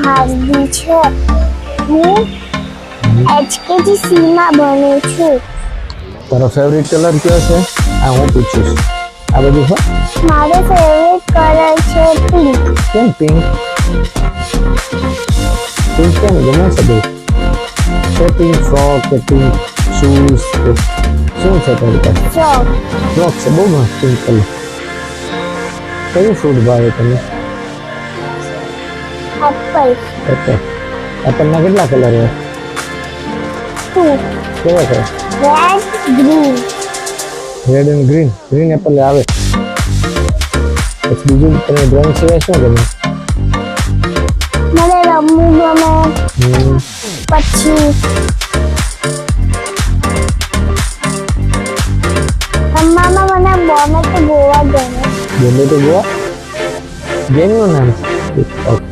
હાર્દી છે. હું HKGC માં ભણું છું. તારો ફેવરિટ કલર કયો છે? આ હું પૂછીશ. આ બધું હા મારો ફેવરેટ કલર છે પિંક. કેમ પિંક? પિંક કેમ ગમે છે બહુ? કે પિંક ફ્રોક કે પિંક શૂઝ કે શું છે તારી પાસે? ફ્રોક છે બહુ મસ્ત પિંક કલર. કયું ફ્રૂટ ભાવે તમને? એપલ. એપલના કેટલા કલર હોય? 2. કેવા છે? Red, green. Red and green. Green Apple આવે. પછી બીજું તમે ડ્રોઈંગ સિવાય શું ગમે? મને રમવું ગમે. પછી રમવામાં મને ગમે તો ગોવા ગમે. ગમે તો ગોવા? ગેમનું નામ છે ઓકે.